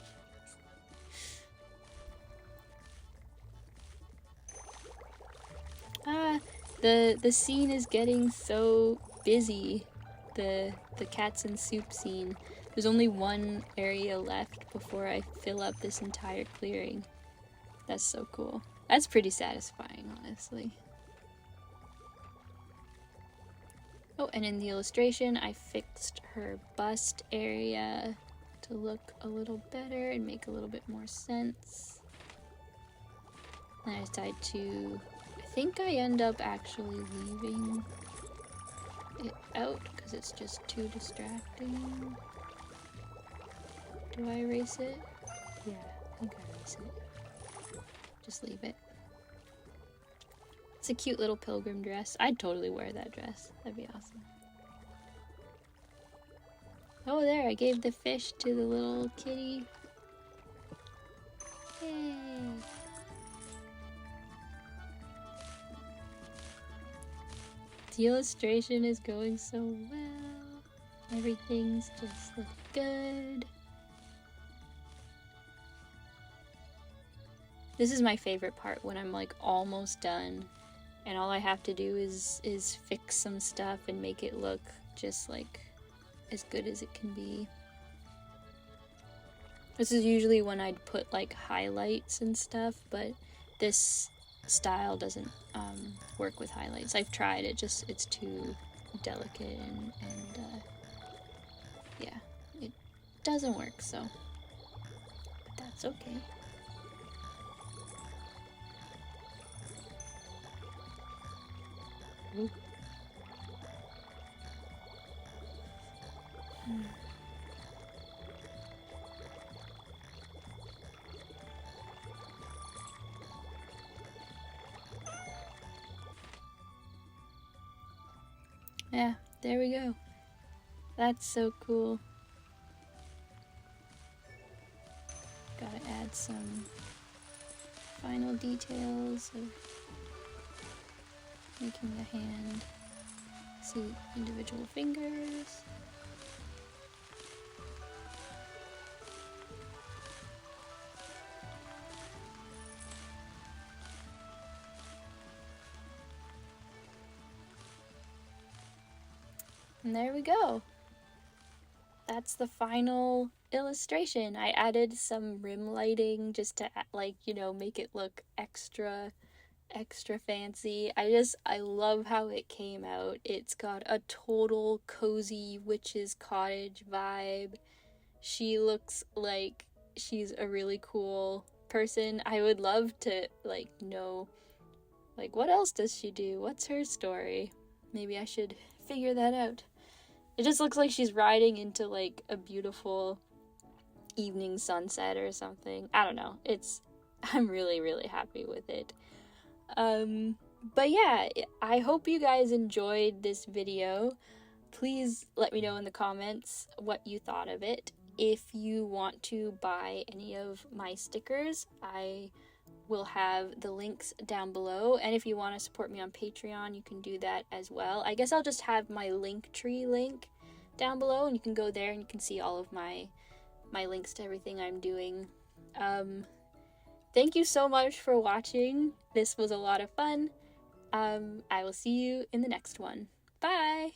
The scene is getting so busy. The cats and soup scene. There's only one area left before I fill up this entire clearing. That's so cool. That's pretty satisfying, honestly. Oh, and in the illustration, I fixed her bust area to look a little better and make a little bit more sense. And I decided to... I think I end up actually leaving it out because it's just too distracting. Do I erase it? Yeah, I think I erase it. Just leave it. It's a cute little pilgrim dress. I'd totally wear that dress. That'd be awesome. Oh, there, I gave the fish to the little kitty. Yay! The illustration is going so well. Everything's just looking good. This is my favorite part, when I'm like almost done and all I have to do is fix some stuff and make it look just like as good as it can be. This is usually when I'd put like highlights and stuff, but this style doesn't work with highlights. I've tried it, just it's too delicate and yeah, it doesn't work, so but that's okay. Ooh. Yeah, there we go. That's so cool. Gotta add some final details of making the hand see individual fingers. And there we go. That's the final illustration. I added some rim lighting just to like, you know, make it look extra fancy. I love how it came out. It's got a total cozy witch's cottage vibe. She looks like she's a really cool person. I would love to like know like what else does she do? What's her story? Maybe I should figure that out. It just looks like she's riding into like a beautiful evening sunset or something. I don't know. I'm really happy with it. But yeah, I hope you guys enjoyed this video. Please let me know in the comments what you thought of it. If you want to buy any of my stickers, I will have the links down below. And if you want to support me on Patreon, you can do that as well. I guess I'll just have my Linktree link down below, and you can go there and you can see all of my links to everything I'm doing. Thank you so much for watching. This was a lot of fun. I will see you in the next one. Bye!